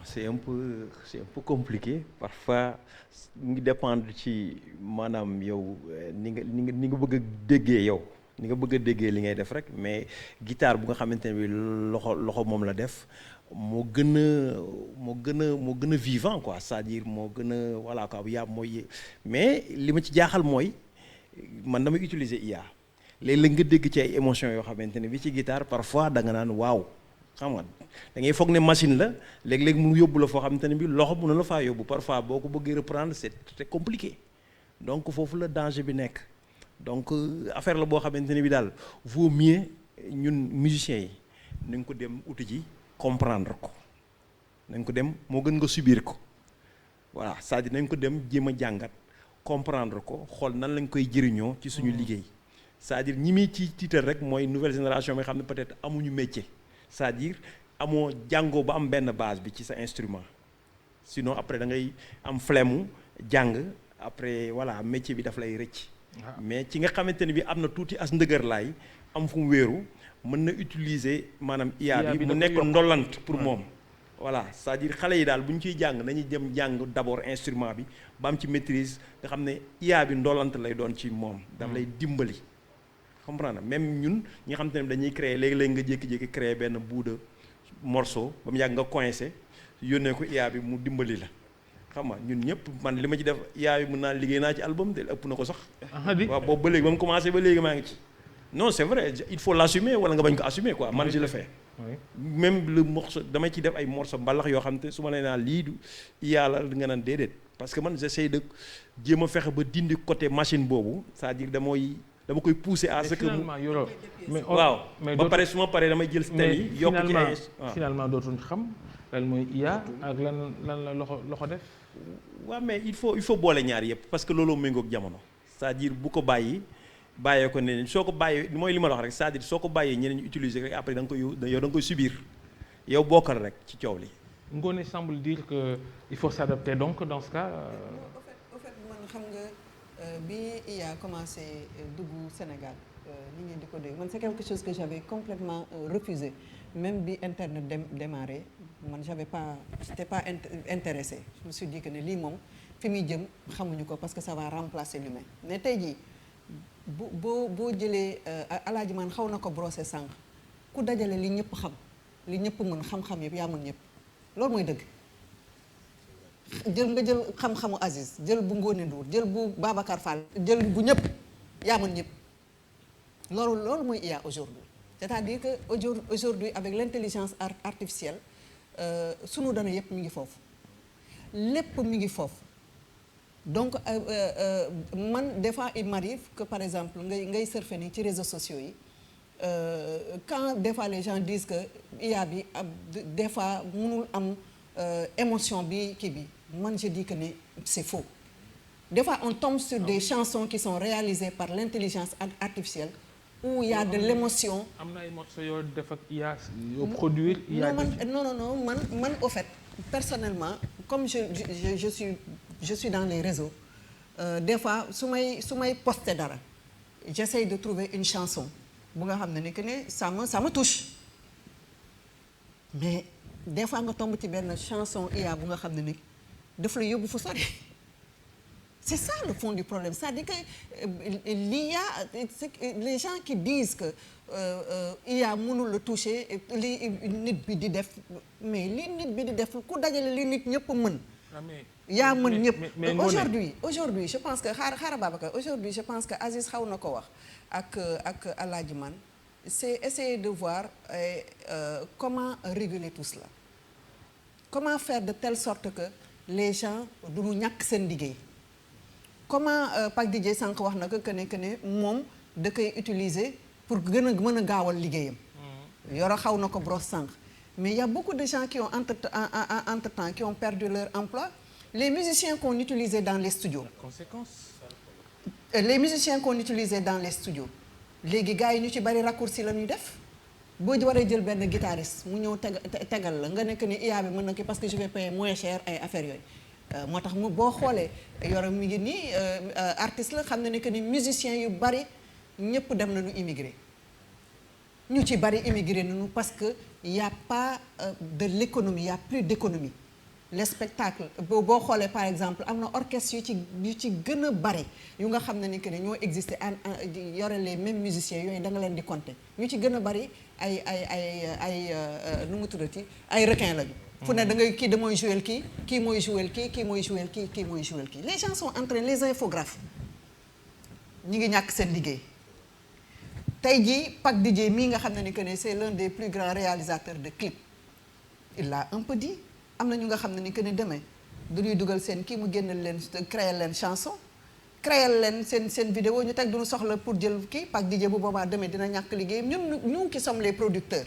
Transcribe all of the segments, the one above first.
c'est un peu compliqué parfois mu ngi dépendre ci maanaam yow ni nga bëgg a déggee yow ni nga bëgg a déggee li ngay def rek mais guitare bu nga xamante ne bi loxo moom la def moo gën a vivant quoi c'est-à-dire moo gën a voilà quoi yaa mooy mais li ma ci jaaxal mooy man damay utiliser IA léeg-léeg nga dégg ci ay émotions yoo xamante ne bi ci guitare parfois da nga naan waaw xam nga da ngay foog ne machine la léeg-léeg mu yóbbu la foo xamante ne bi loxo mën na la faa yóbbu parfois boo ko bëggee reprendre c'est très compliqué donc foofu la danger bi nekk donc affaire la boo xamante ne bi daal vaut mieux ñun musiciens yi nañ ko dem uti ji comprendre ko nañ ko dem moo gën nga subir ko voilà c'est-à-dire nañ ko dem jéem a jàngat comprendre ko xool nan lañ koy jëriñoo ci suñu liggéey c'est-à-dire ñi muy ci tiital rek mooy nouvelle génération bi xam ne peut-être amuñu métier c'est-à-dire amoo jàngoo ba am benn base bi ci sa instrument sinon après da ngay am flemme jàng après voilà métier bi daf lay rëcc. mais ci nga xamante ne bi am na tuuti as ndëgër laay am fu mu wéeru mën na utiliser maanaam IA bi mu nekk ndollant pour moom. voilà c'est-à-dire xale yi daal bu ñu ciy jàng nañuy dem jàng d'abord instrument bi ba am ci maîtrise nga xam ne IA bi ndollant lay doon ci moom. daf lay dimbali. comprendre même ñun ñi nga xamante ne dañuy créer léegi-léegi nga jékki-jékki créer benn bout de morceau ba mu yàgg nga coincé yónnee ko IA bi mu dimbali la xam nga ñun ñëpp man li ma ci def IA bi mën naa liggéey naa ci album de ëpp na ko sax. waaw boobu ba léegi ba mu commencé ba léegi maa ngi ci. non c'est vrai il faut l'assumer wala nga bañ ko assumer quoi man je le fais. même le morceau damay ci def ay morceau mbalax yoo xam te su ma nee naa lii du IA la nga naan déedéet parce que man j'essaie de jéem a fexe ba dindi côté machine boobu c'est-à-dire dama koy pousser à ce que waaw ba pare su ma paree damay jël thème yi yokk ci ay finalement dootuñ xam lan mooy IA ak lan la loxo def. waaw mais il faut boole ñaar yëpp parce que looloo méngoog jamono c'est-à-dire bu ko bàyyee ko ne soo ko bàyyee mooy li ma la wax rek c'est-à-dire soo ko bàyyee ñeneen ñu utiliser rek après da nga koy subir yow bokkal rek ci coow li. Ngoné semble dire que il faut s'adapter donc dans ce cas. au fait man xam nga bi IA commencé dugg Sénégal nit ñi di ko dégg man c'est quelque chose que j'avais complètement refusé même bi internet démarré man j'étais pas intéressé je me suis dit que ne lii moom fi muy jëm xamuñu ko parce que ça va remplacer l'humain mais tey jii boo jëlee alaaji man xaw na ko brosser sànq ku dajale li ñëpp xam li ñëpp mën xam-xam yëpp yaa mën ñëpp loolu mooy dëgg nga jël xam-xamu Aziz jël bu Ngoné Ndour jël bu Babacar Fall jël bu ñëpp yaa mën ñëpp loolu mooy IA aujourd'hui c'est-à-dire que aujourd'hui avec l'intelligence artificielle sunu données yëpp mi ngi foofu lépp mi ngi foofu donc man des fois il m'arrive que par exemple ngay surfer ni ci réseaux sociaux yi quand des fois les gens disent que IA bi des fois mënul am émotion bi kii bi man je dis que ne c'est faux des fois on tombe sur des chansons qui sont réalisées par l'intelligence artificielle où il y a de l'émotion. am na ay morceaux yoo def ak IA yoo produire IA non man au fait personnellement comme je suis dans les réseaux des fois su may poster dara j'essaye de trouver une chanson bu nga xam ne que ne ça me touche mais des fois nga tombe ci benn chanson IA bu nga xam ne ni daf la yóbbu fu sori c'est ça le fond du problème c'est-à-dire que l'IA les gens qui disent que IA mënul la toucher li nit bi di def mais li nit bi di def ku dajale li nit ñëpp mën yaa mën ñëpp aujourd'hui je pense que xaaral Babacar aujourd'hui je pense que Aziz xaw na ko wax ak Alaaji Man c'est essayer de voir comment réguler tout cela comment faire de telle sorte que les gens du ñu ñàkk seen liggéey comment Pac DJ sànq wax na que ne moom da koy utiliser pour gën a mën a gaawal liggéeyam yoro xaw na ko brosse sànq mais il y a beaucoup de gens qui ont entre-temps qui ont perdu leur emploi les musiciens qu'on utilisait dans les studios les musiciens qu'on utilisait dans les studios léegi gars yi ñu ci bari raccourci la ñuy def boo waree jël benn guitariste mu ñëw tegal la nga nekk ni IA bi mën na ki parce que je vais payer moins cher ay affaires yooyu moo tax mu boo xoolee yoro mi ngi nii artiste la xam na ne que ni musiciens yu bari ñëpp dem nañu immigré ñu ci bari immigré nañu parce que y a pas de l'économie y a plus d'économie les spectacles boo xoolee par exemple am na orchestre yu ci gën a bari yu nga xam ne ni que ne ñoo existé yore les mêmes musiciens yooyu da nga leen di compter ñu ci gën a bari ay nu mu tuddati ay requin lañu. fu ne da ngay kii da mooy jouer kii mooy jouer kii mooy jouer kii mooy jouer kii les gens sont en train les infographes ñi ngi ñàkk seen liggéey tey jii Pac DJ mii nga xam ne ni que ne c'est l'un des plus grands réalisateurs de clips il l'a un peu dit am na ñu nga xam ne ni que ne demain dañuy dugal seen kii mu génnal leen créer leen chanson créer leen seen vidéo ñu teg duñu soxla pour jël kii Pac DJ bu boobaa demain dina ñàkk liggéeyam ñun qui sommes les producteurs.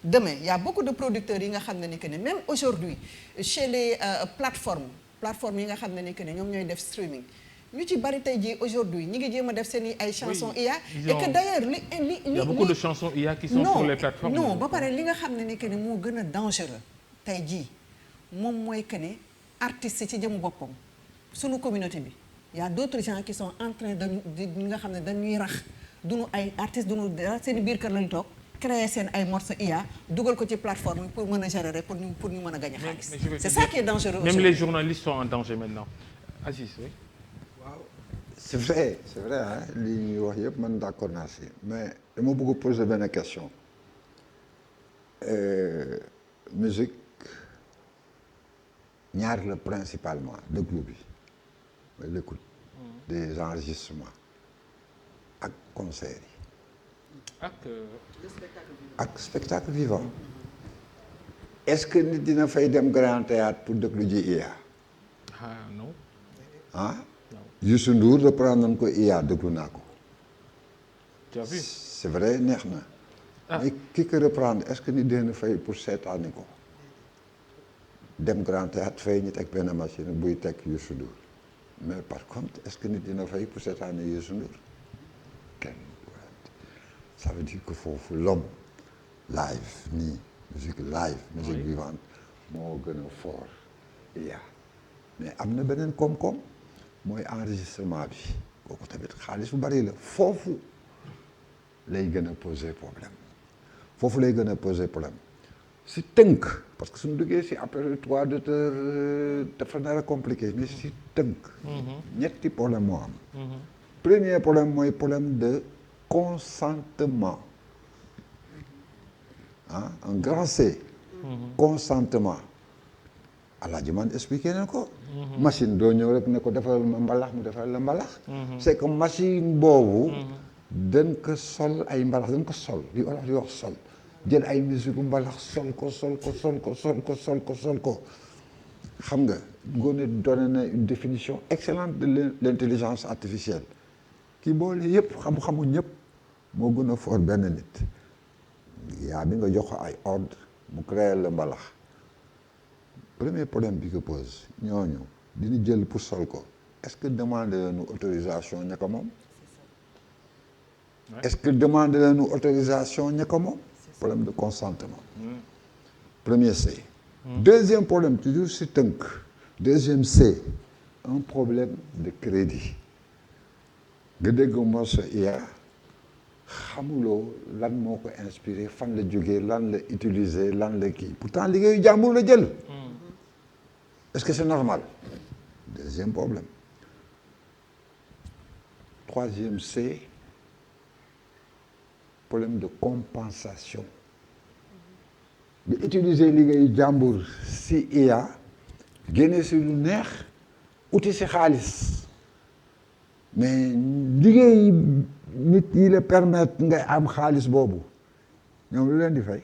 Demain, il y a beaucoup de producteurs qui savent que même aujourd'hui, chez les plateformes yi nga xam ne que ñoom ñooy def streaming ñu ci bari tey jii aujourd'hui ñi ngi jéem a def seen ay chansons IA et que d'ailleurs il y a beaucoup de chansons IA qui sont sur les plateformes. Non ba pare li nga xam ne que ne moo gën a dangereux tey jii moom mooy que ne artistes ci jëm boppam sunu communauté bi il y a d'autres gens qui sont en train de ñi nga xam ne dañuy rax duñu ay artistes duñu dara seen biir kër lañ toog créer seen ay morceaux IA dugal ko ci plateforme pour mën a gérer pour ñu mën a gagner xaalis. C'est ça qui est dangereux. Même les journalistes sont en danger maintenant. Aziz, oui. waaw c'est vrai ah li ñuy wax yëpp man d'accord naa si mais dama bëgg a poser benn question musique ñaar la principalement déglu bi mooy l'écoute des enregistrements ak concert yi ak spectacle vivant est-ce que nit dina fay dem grand théâtre pour déglu ji IA non ah Youssou Ndour reprendre nañ ko IA déglu naa ko tu as vu c'est vrai neex na mais ki ko reprendre est-ce que nit dina fay pour seetaani ko dem grand théâtre fay ñu teg benn machine buy teg Youssou Ndour mais par contre est-ce que nit dina fay pour seetaani Youssou Ndour kenn ça veut dire que foofu l'homme live nii musique live musique vivante moo gën a fort IA mais am na beneen koom-koom mooy enregistrement bi kooku tamit xaalis bu bari la foofu lay gën a poser problème si tënk parce que suñu duggee si après droit d'auteur dafa nar a compliqué mais si tënk ñetti problème moo am premier problème mooy problème de consentement un grand C consentement Alaaji man expliqué na ko machine doo ñëw rek ne ko defal ma mbalax mu defal la mbalax c'est que machine boobu dañ ko sol ay mbalax dañ ko sol li olof di wax sol jël ay musique mbalax sol ko xam nga Ngoné donné na une définition excellente de l'intelligence artificielle kii boole yëpp xam-xamu ñëpp moo gën a fort benn nit yaa bi nga jox ko ay ordre mu créer la mbalax premier problème bi ko pose ñooñu dina jël pour sol ko est-ce que demander lañu autorisation ña ko moom est-ce que demander lañu autorisation ña ko moom problème de consentement premier C deuxième problème toujours si tënk deuxième C un problème de crédit nga dégg morceau IA xamuloo lan moo ko inspiré fan la jógee lan la utiliser lan la kii pourtant liggéeyu jàmbur la jël est-ce que c'est normal deuxième problème troisième C problème de compensation nga utiliser liggéeyu jàmbur si IA génne si lu neex uti si xaalis mais liggéey nit yi la permettre nga am xaalis boobu ñoom lu leen di fay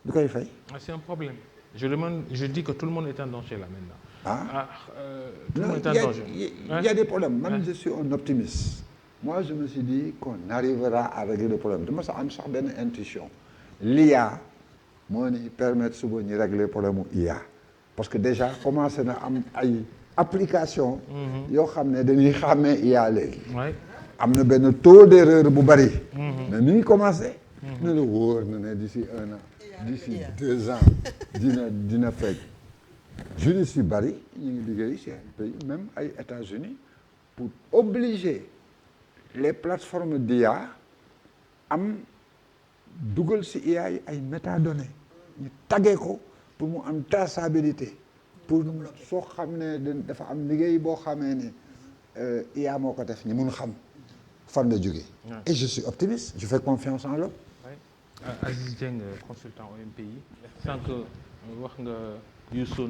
du koy fay. C'est un problème. Je dis que tout le monde est en danger là maintenant. Tout le monde est en danger. Il y a des problèmes. Moi, je suis un optimiste. Moi, je me suis dit qu'on arrivera à régler le problème. dama sax am sax benn intuition. L'IA moo ni permettre suba ñu régler problème mu IA parce que déjà commencé na am ay application yoo xam ne dañuy xàmmee IA léegi. am na benn taux d'erreur bu bari. mais mi ngi commencé. ne la wóor na ne d'ici 1 an. d'ici 2 ans dina fekk juristes yu bari ñu ngi liggéey ci ay pays même ay États-Unis pour obliger les plateformes d'IA am dugal ci IA yi ay métadonnées ñu taggee ko pour mu am traçabilité pour soo xam ne dafa am liggéey boo xamee ne IA moo ko def ñi mun xam fan la jógee. Et je suis optimiste, je fais confiance en l'homme. Aziz Dieng, consultant au MPI. Sans que wax nga Youssou